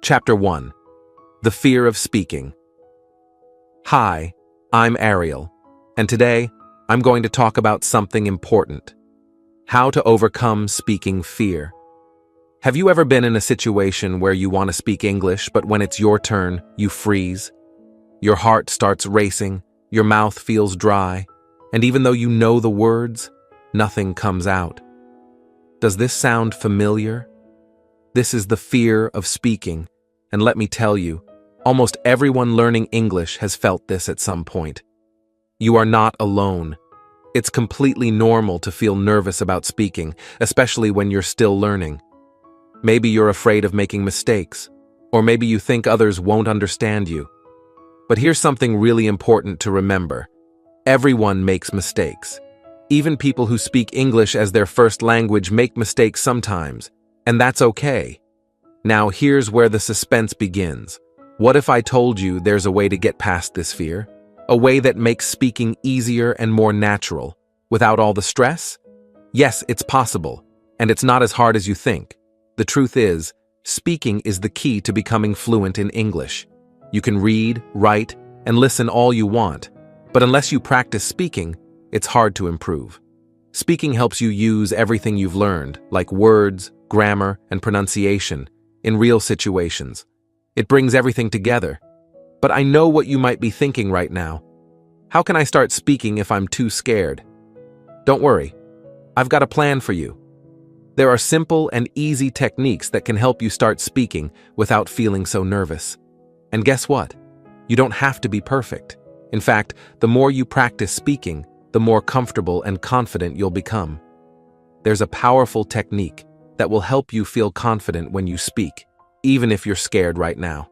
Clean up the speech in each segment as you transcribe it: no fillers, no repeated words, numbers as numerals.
Chapter 1. The Fear of Speaking. Hi, I'm Ariel, and today I'm going to talk about something important: how to overcome speaking fear. Have you ever been in a situation where you want to speak English, but when it's your turn, you freeze? Your heart starts racing, your mouth feels dry, and even though you know the words, nothing comes out. Does this sound familiar? This is the fear of speaking, and let me tell you, almost everyone learning English has felt this at some point. You are not alone. It's completely normal to feel nervous about speaking, especially when you're still learning. Maybe you're afraid of making mistakes, or maybe you think others won't understand you. But here's something really important to remember. Everyone makes mistakes. Even people who speak English as their first language make mistakes sometimes, and that's okay. Now here's where the suspense begins. What if I told you there's a way to get past this fear? A way that makes speaking easier and more natural, without all the stress? Yes, it's possible, and it's not as hard as you think. The truth is, speaking is the key to becoming fluent in English. You can read, write, and listen all you want, but unless you practice speaking, it's hard to improve. Speaking helps you use everything you've learned, like words, grammar, and pronunciation, in real situations. It brings everything together. But I know what you might be thinking right now. How can I start speaking if I'm too scared? Don't worry. I've got a plan for you. There are simple and easy techniques that can help you start speaking without feeling so nervous. And guess what? You don't have to be perfect. In fact, the more you practice speaking, the more comfortable and confident you'll become. There's a powerful technique that will help you feel confident when you speak, even if you're scared right now.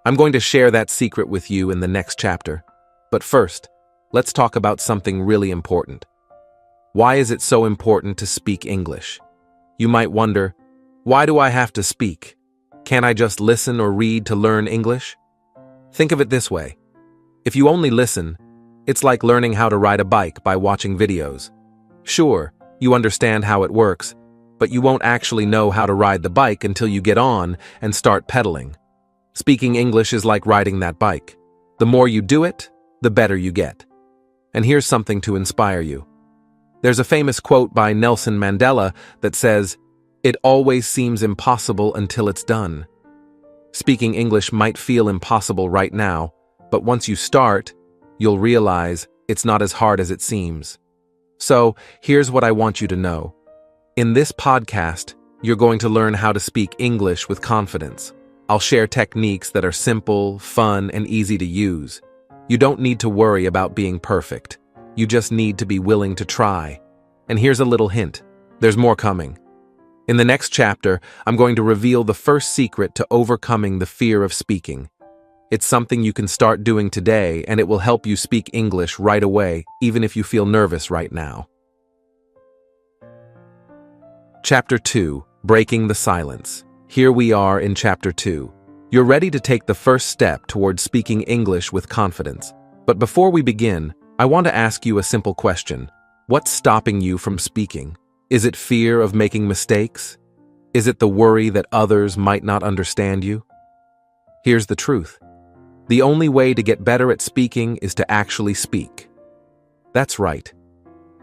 I'm going to share that secret with you in the next chapter. But first, let's talk about something really important. Why is it so important to speak English? You might wonder, why do I have to speak? Can't I just listen or read to learn English? Think of it this way. If you only listen, it's like learning how to ride a bike by watching videos. Sure, you understand how it works, but you won't actually know how to ride the bike until you get on and start pedaling. Speaking English is like riding that bike. The more you do it, the better you get. And here's something to inspire you. There's a famous quote by Nelson Mandela that says, "It always seems impossible until it's done." Speaking English might feel impossible right now, but once you start, you'll realize it's not as hard as it seems. So, here's what I want you to know. In this podcast, you're going to learn how to speak English with confidence. I'll share techniques that are simple, fun, and easy to use. You don't need to worry about being perfect. You just need to be willing to try. And here's a little hint. There's more coming. In the next chapter, I'm going to reveal the first secret to overcoming the fear of speaking. It's something you can start doing today, and it will help you speak English right away, even if you feel nervous right now. Chapter 2. Breaking the Silence. Here we are in Chapter 2. You're ready to take the first step towards speaking English with confidence. But before we begin, I want to ask you a simple question. What's stopping you from speaking? Is it fear of making mistakes? Is it the worry that others might not understand you? Here's the truth. The only way to get better at speaking is to actually speak. That's right.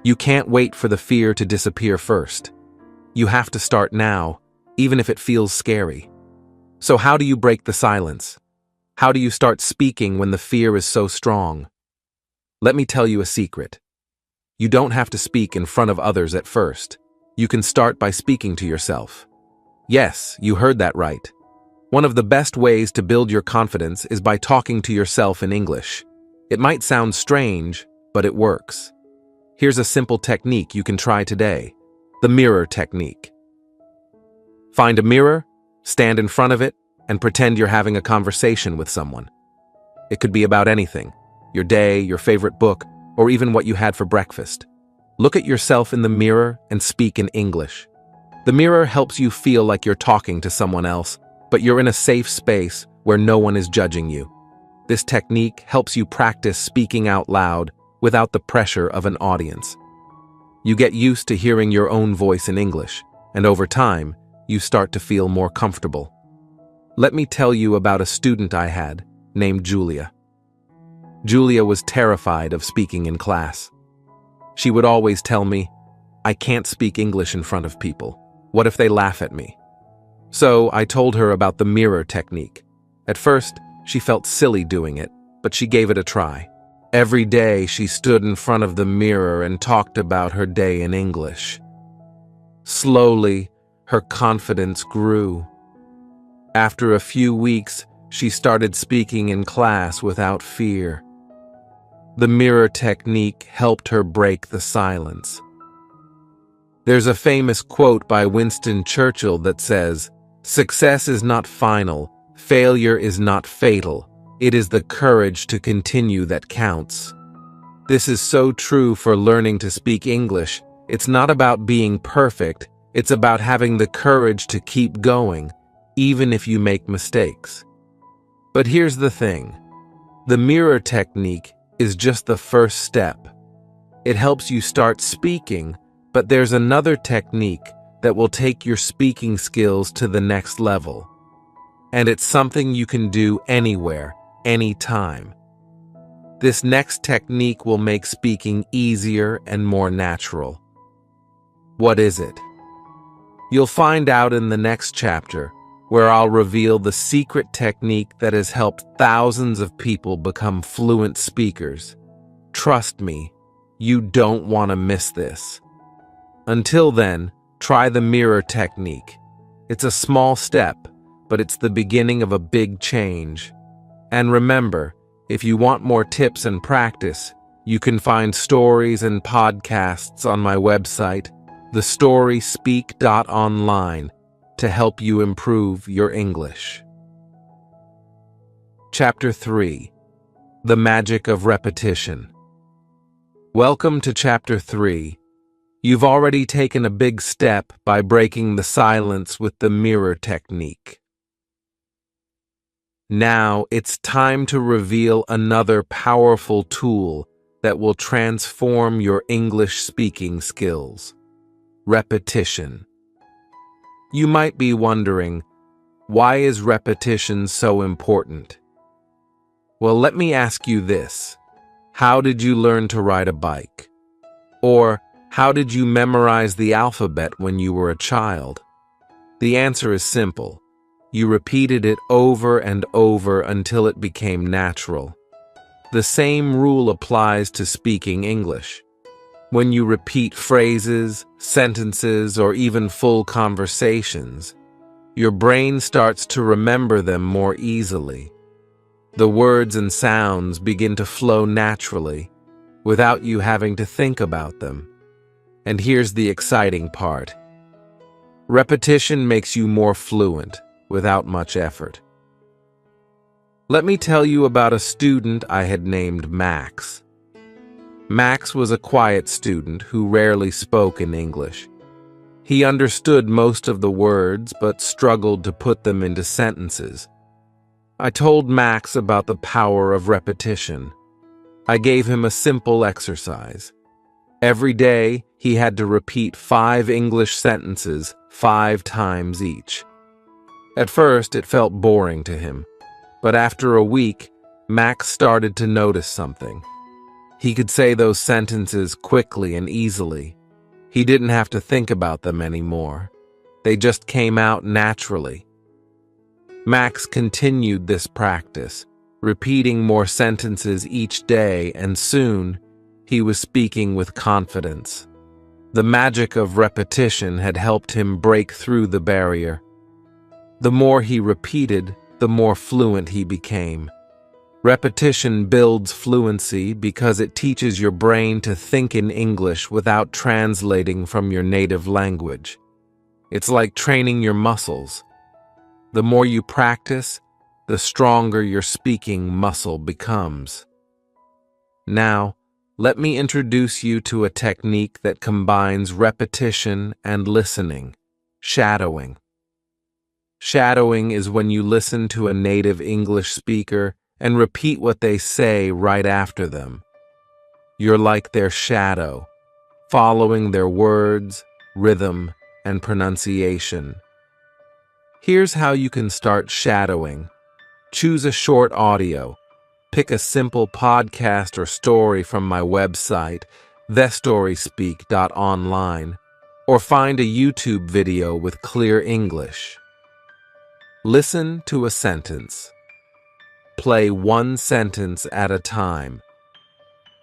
You can't wait for the fear to disappear first. You have to start now, even if it feels scary. So how do you break the silence? How do you start speaking when the fear is so strong? Let me tell you a secret. You don't have to speak in front of others at first. You can start by speaking to yourself. Yes, you heard that right. One of the best ways to build your confidence is by talking to yourself in English. It might sound strange, but it works. Here's a simple technique you can try today. The mirror technique. Find a mirror, stand in front of it, and pretend you're having a conversation with someone. It could be about anything. Your day, your favorite book, or even what you had for breakfast. Look at yourself in the mirror and speak in English. The mirror helps you feel like you're talking to someone else, but you're in a safe space where no one is judging you. This technique helps you practice speaking out loud without the pressure of an audience. You get used to hearing your own voice in English, and over time, you start to feel more comfortable. Let me tell you about a student I had named Julia. Julia was terrified of speaking in class. She would always tell me, "I can't speak English in front of people. What if they laugh at me?" So I told her about the mirror technique. At first, she felt silly doing it, but she gave it a try. Every day, she stood in front of the mirror and talked about her day in English. Slowly, her confidence grew. After a few weeks, she started speaking in class without fear. The mirror technique helped her break the silence. There's a famous quote by Winston Churchill that says, "Success is not final, failure is not fatal. It is the courage to continue that counts." This is so true for learning to speak English. It's not about being perfect, it's about having the courage to keep going, even if you make mistakes. But here's the thing. The mirror technique is just the first step. It helps you start speaking, but there's another technique that will take your speaking skills to the next level. And it's something you can do anywhere, anytime. This next technique will make speaking easier and more natural. What is it? You'll find out in the next chapter, where I'll reveal the secret technique that has helped thousands of people become fluent speakers. Trust me, you don't want to miss this. Until then, try the mirror technique. It's a small step, but it's the beginning of a big change. And remember, if you want more tips and practice, you can find stories and podcasts on my website, thestoryspeak.online, to help you improve your English. Chapter 3: The Magic of Repetition. Welcome to Chapter 3. You've already taken a big step by breaking the silence with the mirror technique. Now it's time to reveal another powerful tool that will transform your English speaking skills: repetition. You might be wondering, why is repetition so important? Well, let me ask you this. How did you learn to ride a bike? Or, how did you memorize the alphabet when you were a child? The answer is simple. You repeated it over and over until it became natural. The same rule applies to speaking English. When you repeat phrases, sentences, or even full conversations, your brain starts to remember them more easily. The words and sounds begin to flow naturally, without you having to think about them. And here's the exciting part. Repetition makes you more fluent without much effort. Let me tell you about a student I had named Max. Max was a quiet student who rarely spoke in English. He understood most of the words but struggled to put them into sentences. I told Max about the power of repetition. I gave him a simple exercise. Every day, he had to repeat 5 English sentences 5 times each. At first, it felt boring to him, but after a week, Max started to notice something. He could say those sentences quickly and easily. He didn't have to think about them anymore. They just came out naturally. Max continued this practice, repeating more sentences each day, and soon, he was speaking with confidence. The magic of repetition had helped him break through the barrier. The more he repeated, the more fluent he became. Repetition builds fluency because it teaches your brain to think in English without translating from your native language. It's like training your muscles. The more you practice, the stronger your speaking muscle becomes. Now, let me introduce you to a technique that combines repetition and listening: shadowing. Shadowing is when you listen to a native English speaker and repeat what they say right after them. You're like their shadow, following their words, rhythm, and pronunciation. Here's how you can start shadowing. Choose a short audio. Pick a simple podcast or story from my website, thestoryspeak.online, or find a YouTube video with clear English. Listen to a sentence. Play one sentence at a time.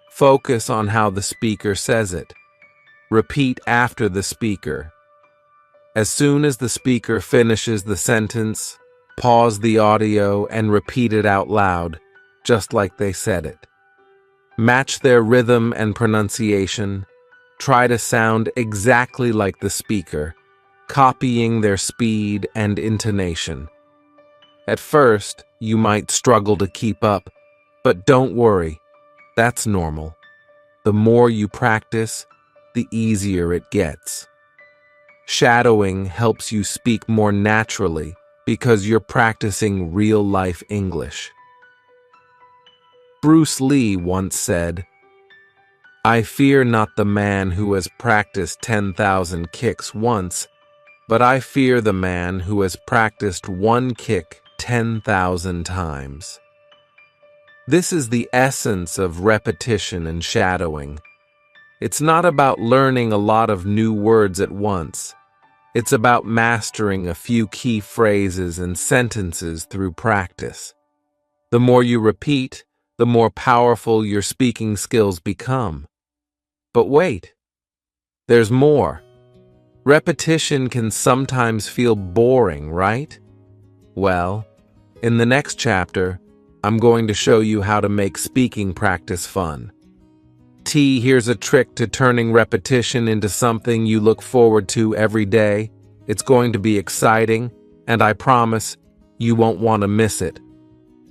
Focus on how the speaker says it. Repeat after the speaker. As soon as the speaker finishes the sentence, pause the audio and repeat it out loud, just like they said it. Match their rhythm and pronunciation. Try to sound exactly like the speaker, copying their speed and intonation. At first, you might struggle to keep up, but don't worry, that's normal. The more you practice, the easier it gets. Shadowing helps you speak more naturally because you're practicing real-life English. Bruce Lee once said, "I fear not the man who has practiced 10,000 kicks once, but I fear the man who has practiced one kick 10,000 times." This is the essence of repetition and shadowing. It's not about learning a lot of new words at once. It's about mastering a few key phrases and sentences through practice. The more you repeat, the more powerful your speaking skills become. But wait, there's more. Repetition can sometimes feel boring, right? Well, in the next chapter, I'm going to show you how to make speaking practice fun. Here's a trick to turning repetition into something you look forward to every day. It's going to be exciting, and I promise you won't want to miss it.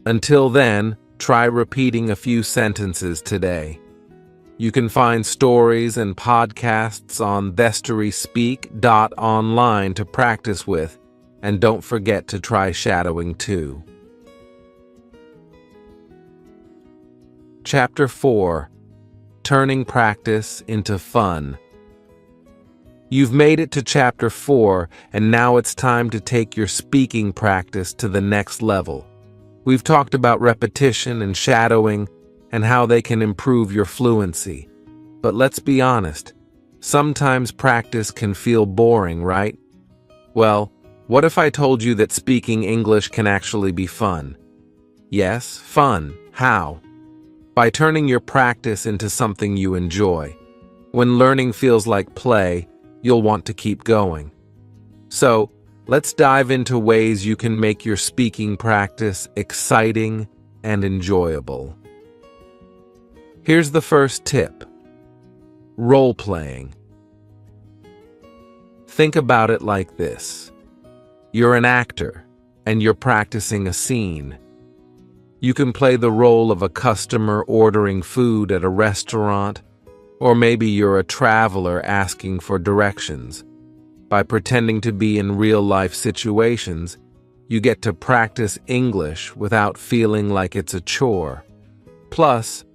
Until then, try repeating a few sentences today. You can find stories and podcasts on thestoryspeak.online to practice with, and don't forget to try shadowing too. Chapter 4. Turning Practice into Fun. You've made it to Chapter 4, and now it's time to take your speaking practice to the next level. We've talked about repetition and shadowing and how they can improve your fluency. But let's be honest, sometimes practice can feel boring, right? Well, what if I told you that speaking English can actually be fun? Yes, fun. How? By turning your practice into something you enjoy. When learning feels like play, you'll want to keep going. So, let's dive into ways you can make your speaking practice exciting and enjoyable. Here's the first tip. Role-playing. Think about it like this. You're an actor, and you're practicing a scene. You can play the role of a customer ordering food at a restaurant, or maybe you're a traveler asking for directions. By pretending to be in real-life situations, you get to practice English without feeling like it's a chore. Plus,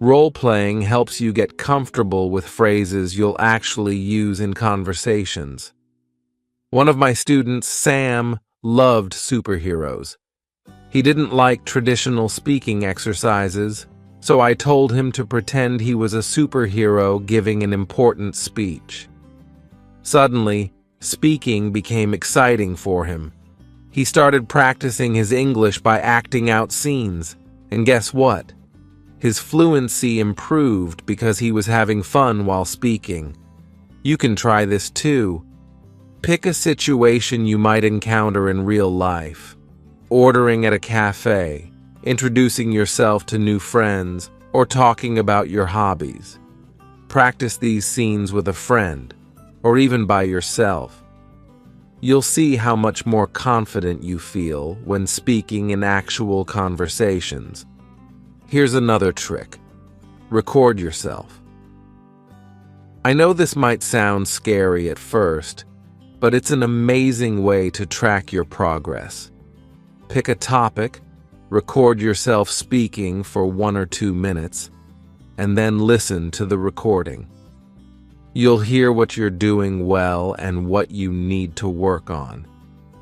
role-playing helps you get comfortable with phrases you'll actually use in conversations. One of my students, Sam, loved superheroes. He didn't like traditional speaking exercises, so I told him to pretend he was a superhero giving an important speech. Suddenly, speaking became exciting for him. He started practicing his English by acting out scenes, and guess what? His fluency improved because he was having fun while speaking. You can try this too. Pick a situation you might encounter in real life. Ordering at a cafe, introducing yourself to new friends, or talking about your hobbies. Practice these scenes with a friend, or even by yourself. You'll see how much more confident you feel when speaking in actual conversations. Here's another trick. Record yourself. I know this might sound scary at first, but it's an amazing way to track your progress. Pick a topic, record yourself speaking for 1 or 2 minutes, and then listen to the recording. You'll hear what you're doing well and what you need to work on.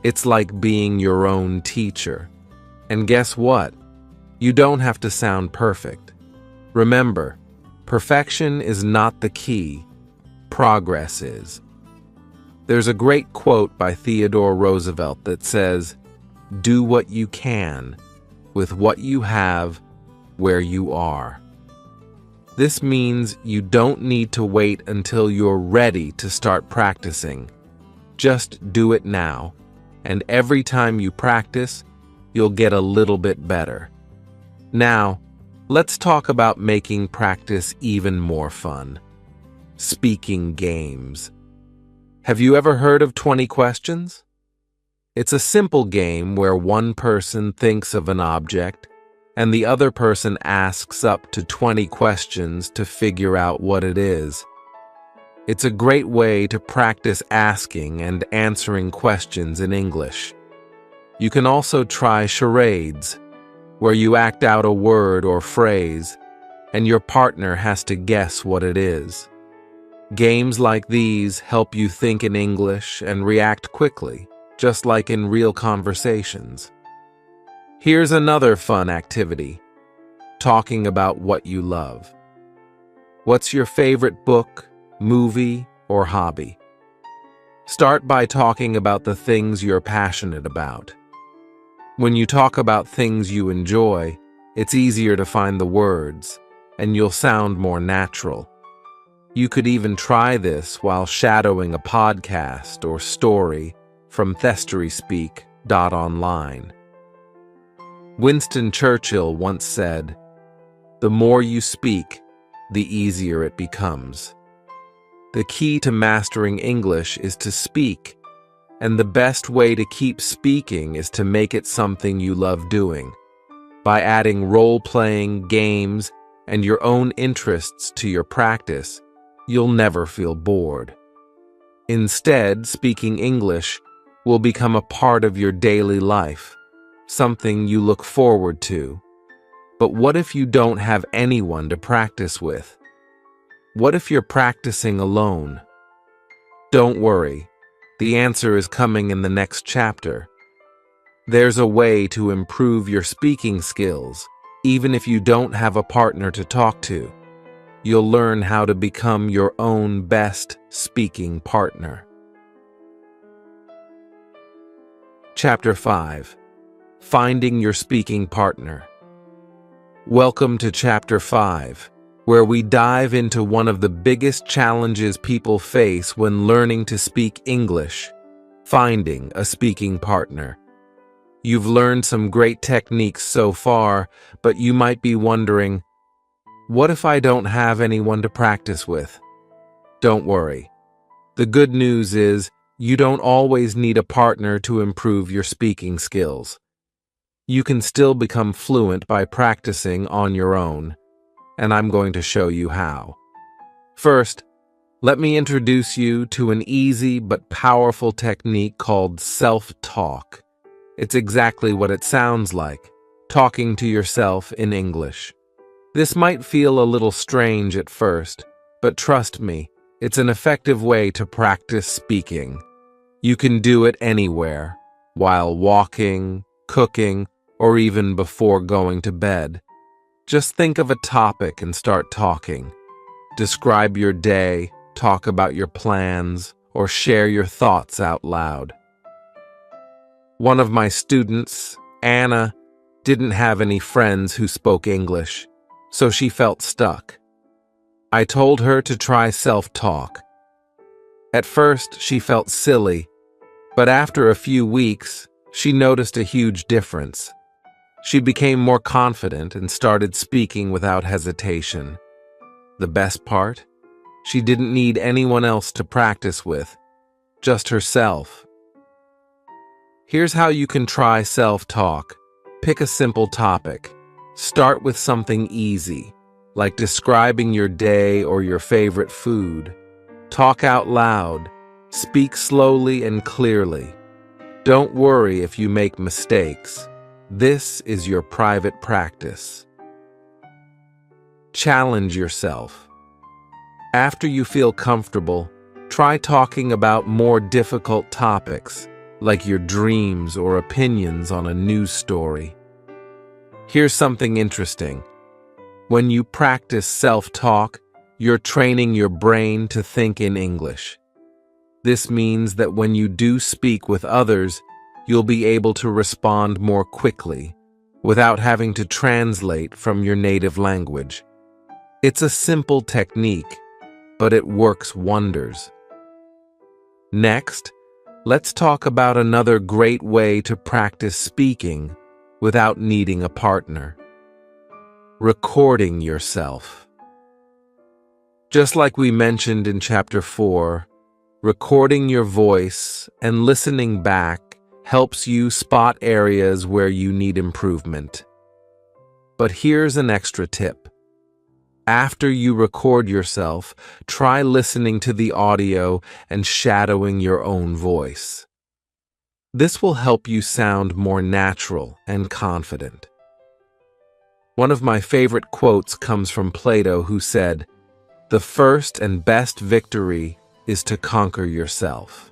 It's like being your own teacher. And guess what? You don't have to sound perfect. Remember, perfection is not the key. Progress is. There's a great quote by Theodore Roosevelt that says, "Do what you can with what you have where you are." This means you don't need to wait until you're ready to start practicing. Just do it now, and every time you practice, you'll get a little bit better. Now, let's talk about making practice even more fun. Speaking games. Have you ever heard of 20 questions? It's a simple game where one person thinks of an object and the other person asks up to 20 questions to figure out what it is. It's a great way to practice asking and answering questions in English. You can also try charades, where you act out a word or phrase, and your partner has to guess what it is. Games like these help you think in English and react quickly, just like in real conversations. Here's another fun activity: talking about what you love. What's your favorite book, movie, or hobby? Start by talking about the things you're passionate about. When you talk about things you enjoy, it's easier to find the words, and you'll sound more natural. You could even try this while shadowing a podcast or story from ThestorySpeak.online. Winston Churchill once said, "The more you speak, the easier it becomes." The key to mastering English is to speak, and the best way to keep speaking is to make it something you love doing. By adding role-playing, games, and your own interests to your practice, you'll never feel bored. Instead, speaking English will become a part of your daily life, something you look forward to. But what if you don't have anyone to practice with? What if you're practicing alone? Don't worry. The answer is coming in the next chapter. There's a way to improve your speaking skills, even if you don't have a partner to talk to. You'll learn how to become your own best speaking partner. Chapter 5. Finding your speaking partner. Welcome to Chapter 5, where we dive into one of the biggest challenges people face when learning to speak English: finding a speaking partner. You've learned some great techniques so far, but you might be wondering, what if I don't have anyone to practice with? Don't worry. The good news is you don't always need a partner to improve your speaking skills. You can still become fluent by practicing on your own, and I'm going to show you how. First, let me introduce you to an easy but powerful technique called self-talk. It's exactly what it sounds like, talking to yourself in English. This might feel a little strange at first, but trust me, it's an effective way to practice speaking. You can do it anywhere, while walking, cooking, or even before going to bed. Just think of a topic and start talking. Describe your day, talk about your plans, or share your thoughts out loud. One of my students, Anna, didn't have any friends who spoke English, so she felt stuck. I told her to try self-talk. At first, she felt silly, but after a few weeks, she noticed a huge difference. She became more confident and started speaking without hesitation. The best part? She didn't need anyone else to practice with, just herself. Here's how you can try self-talk. Pick a simple topic. Start with something easy, like describing your day or your favorite food. Talk out loud. Speak slowly and clearly. Don't worry if you make mistakes. This is your private practice. Challenge yourself. After you feel comfortable, try talking about more difficult topics, like your dreams or opinions on a news story. Here's something interesting. When you practice self-talk, you're training your brain to think in English. This means that when you do speak with others, you'll be able to respond more quickly, without having to translate from your native language. It's a simple technique, but it works wonders. Next, let's talk about another great way to practice speaking without needing a partner. Recording yourself. Just like we mentioned in Chapter 4, recording your voice and listening back helps you spot areas where you need improvement. But here's an extra tip. After you record yourself, try listening to the audio and shadowing your own voice. This will help you sound more natural and confident. One of my favorite quotes comes from Plato, who said, "The first and best victory is to conquer yourself."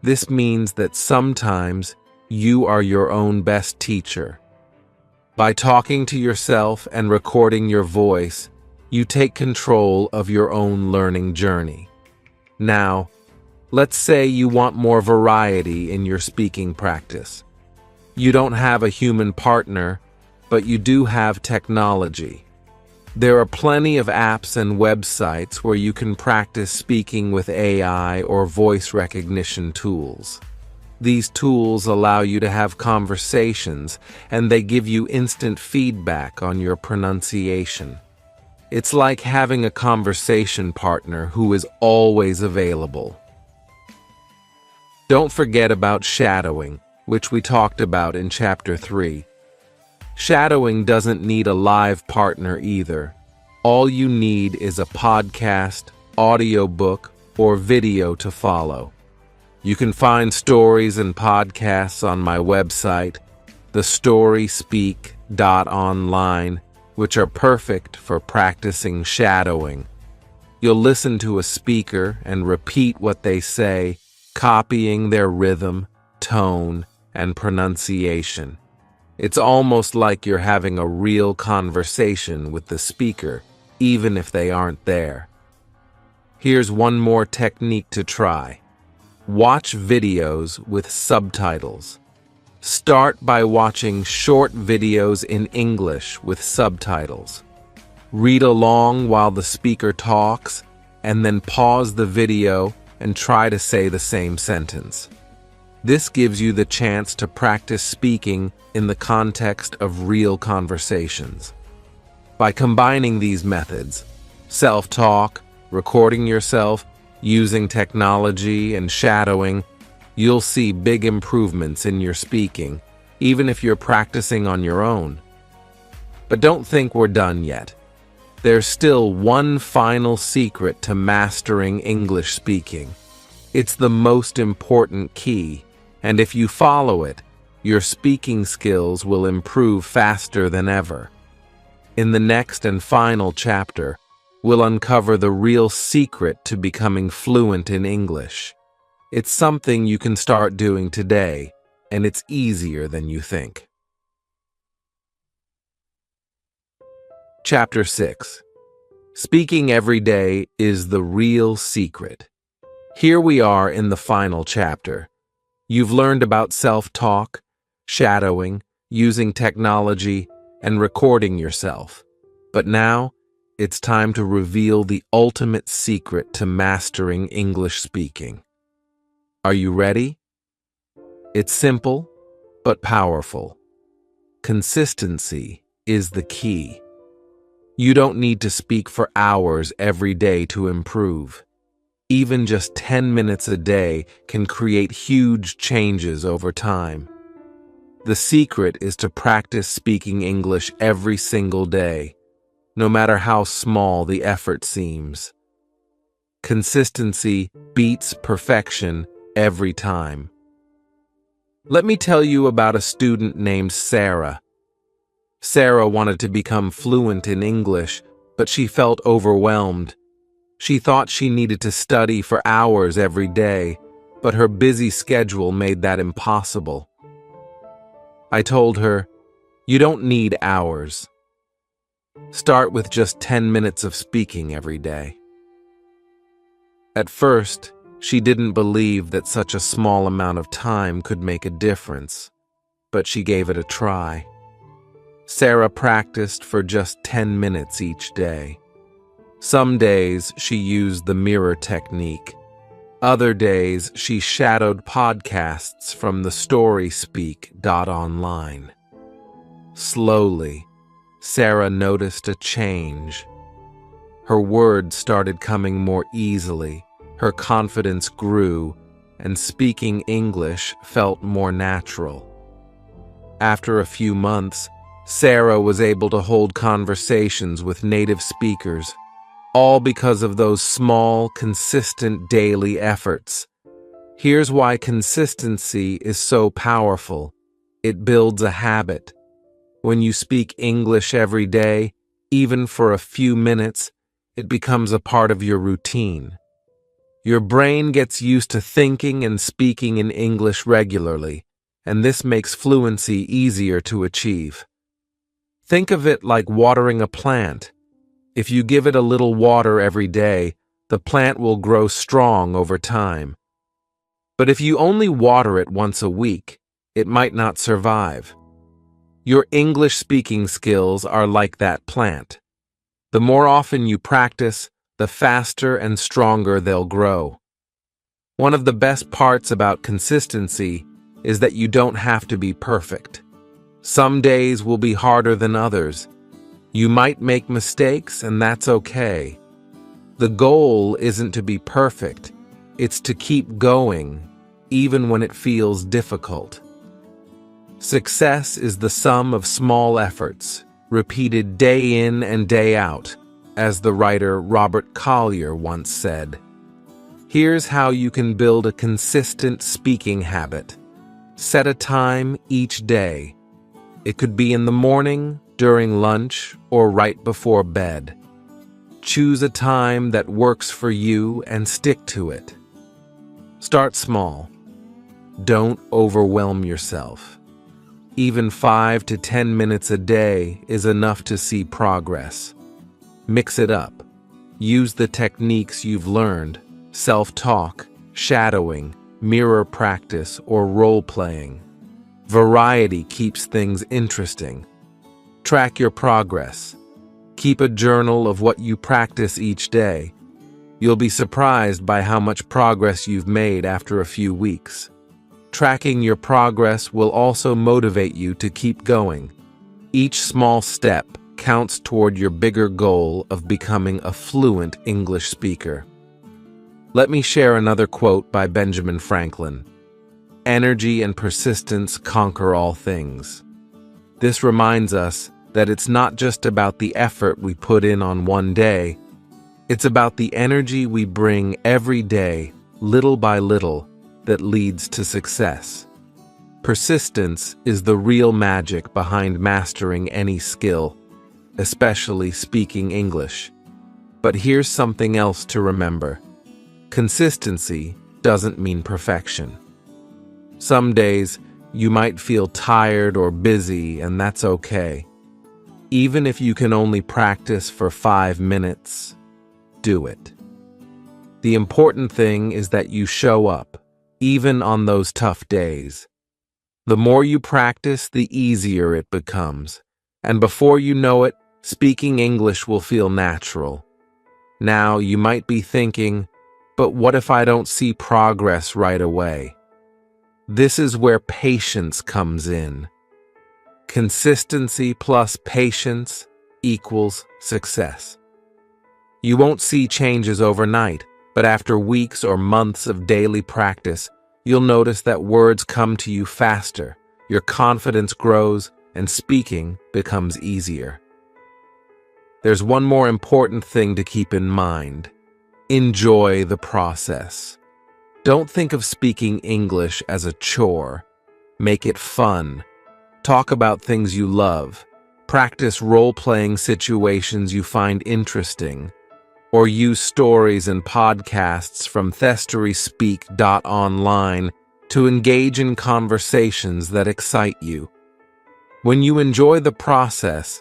This means that sometimes you are your own best teacher. By talking to yourself and recording your voice, you take control of your own learning journey. Now, let's say you want more variety in your speaking practice. You don't have a human partner, but you do have technology. There are plenty of apps and websites where you can practice speaking with AI or voice recognition tools. These tools allow you to have conversations, and they give you instant feedback on your pronunciation. It's like having a conversation partner who is always available. Don't forget about shadowing, which we talked about in Chapter 3. Shadowing doesn't need a live partner either. All you need is a podcast, audiobook, or video to follow. You can find stories and podcasts on my website, thestoryspeak.online, which are perfect for practicing shadowing. You'll listen to a speaker and repeat what they say, copying their rhythm, tone, and pronunciation. It's almost like you're having a real conversation with the speaker, even if they aren't there. Here's one more technique to try. Watch videos with subtitles. Start by watching short videos in English with subtitles. Read along while the speaker talks, and then pause the video and try to say the same sentence. This gives you the chance to practice speaking in the context of real conversations. By combining these methods, self-talk, recording yourself, using technology, and shadowing, you'll see big improvements in your speaking, even if you're practicing on your own. But don't think we're done yet. There's still one final secret to mastering English speaking. It's the most important key. And if you follow it, your speaking skills will improve faster than ever. In the next and final chapter, we'll uncover the real secret to becoming fluent in English. It's something you can start doing today, and it's easier than you think. Chapter 6. Speaking every day is the real secret. Here we are in the final chapter. You've learned about self-talk, shadowing, using technology, and recording yourself. But now, it's time to reveal the ultimate secret to mastering English speaking. Are you ready? It's simple, but powerful. Consistency is the key. You don't need to speak for hours every day to improve. Even just 10 minutes a day can create huge changes over time. The secret is to practice speaking English every single day, no matter how small the effort seems. Consistency beats perfection every time. Let me tell you about a student named Sarah. Sarah wanted to become fluent in English, but she felt overwhelmed. She thought she needed to study for hours every day, but her busy schedule made that impossible. I told her, "You don't need hours. Start with just 10 minutes of speaking every day." At first, she didn't believe that such a small amount of time could make a difference, but she gave it a try. Sarah practiced for just 10 minutes each day. Some days she used the mirror technique. Other days she shadowed podcasts from the StorySpeak.online. Slowly, Sarah noticed a change. Her words started coming more easily, her confidence grew, and speaking English felt more natural. After a few months, Sarah was able to hold conversations with native speakers, all because of those small, consistent daily efforts. Here's why consistency is so powerful. It builds a habit. When you speak English every day, even for a few minutes, it becomes a part of your routine. Your brain gets used to thinking and speaking in English regularly, and this makes fluency easier to achieve. Think of it like watering a plant. If you give it a little water every day, the plant will grow strong over time. But if you only water it once a week, it might not survive. Your English speaking skills are like that plant. The more often you practice, the faster and stronger they'll grow. One of the best parts about consistency is that you don't have to be perfect. Some days will be harder than others. You might make mistakes, and that's okay. The goal isn't to be perfect, it's to keep going, even when it feels difficult. Success is the sum of small efforts, repeated day in and day out, as the writer Robert Collier once said. Here's how you can build a consistent speaking habit. Set a time each day. It could be in the morning, during lunch, or right before bed. Choose a time that works for you and stick to it. Start small. Don't overwhelm yourself. Even 5 to 10 minutes a day is enough to see progress. Mix it up. Use the techniques you've learned: self-talk, shadowing, mirror practice, or role-playing. Variety keeps things interesting. Track your progress. Keep a journal of what you practice each day. You'll be surprised by how much progress you've made after a few weeks. Tracking your progress will also motivate you to keep going. Each small step counts toward your bigger goal of becoming a fluent English speaker. Let me share another quote by Benjamin Franklin. Energy and persistence conquer all things. This reminds us that it's not just about the effort we put in on one day, it's about the energy we bring every day, little by little, that leads to success. Persistence is the real magic behind mastering any skill, especially speaking English. But here's something else to remember. Consistency doesn't mean perfection. Some days, you might feel tired or busy, and that's okay. Even if you can only practice for 5 minutes, do it. The important thing is that you show up, even on those tough days. The more you practice, the easier it becomes. And before you know it, speaking English will feel natural. Now, you might be thinking, but what if I don't see progress right away? This is where patience comes in. Consistency plus patience equals success. You won't see changes overnight, but after weeks or months of daily practice, you'll notice that words come to you faster, your confidence grows, and speaking becomes easier. There's one more important thing to keep in mind. Enjoy the process. Don't think of speaking English as a chore. Make it fun. Talk about things you love. Practice role-playing situations you find interesting. or use stories and podcasts from thestoryspeak.online to engage in conversations that excite you. When you enjoy the process,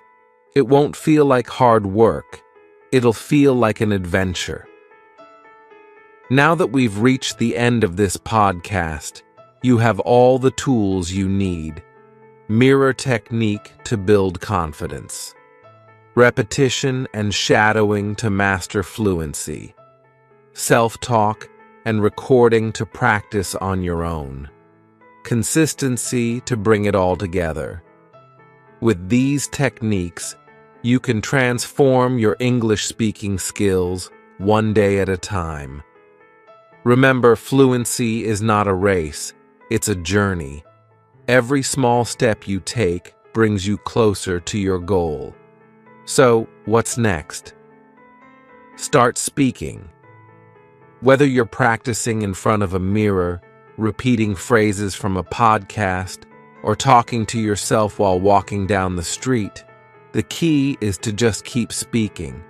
it won't feel like hard work. It'll feel like an adventure. Now that we've reached the end of this podcast, you have all the tools you need. Mirror technique to build confidence. Repetition and shadowing to master fluency. Self-talk and recording to practice on your own. Consistency to bring it all together. With these techniques, you can transform your English speaking skills one day at a time. Remember, fluency is not a race, it's a journey. Every small step you take brings you closer to your goal. So, what's next? Start speaking. Whether you're practicing in front of a mirror, repeating phrases from a podcast, or talking to yourself while walking down the street, the key is to just keep speaking.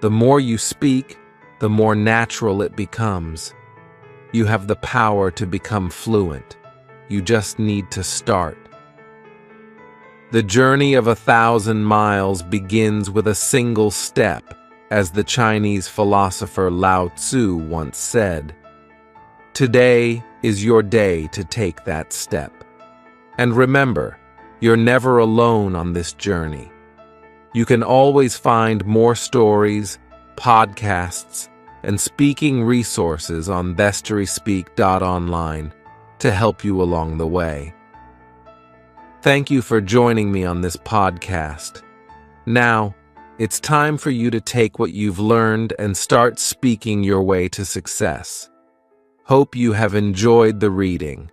The more you speak, the more natural it becomes. You have the power to become fluent. You just need to start. The journey of 1,000 miles begins with a single step, as the Chinese philosopher Lao Tzu once said. Today is your day to take that step. And remember, you're never alone on this journey. You can always find more stories, podcasts, and speaking resources on thestoryspeak.online to help you along the way. Thank you for joining me on this podcast. Now, it's time for you to take what you've learned and start speaking your way to success. Hope you have enjoyed the reading.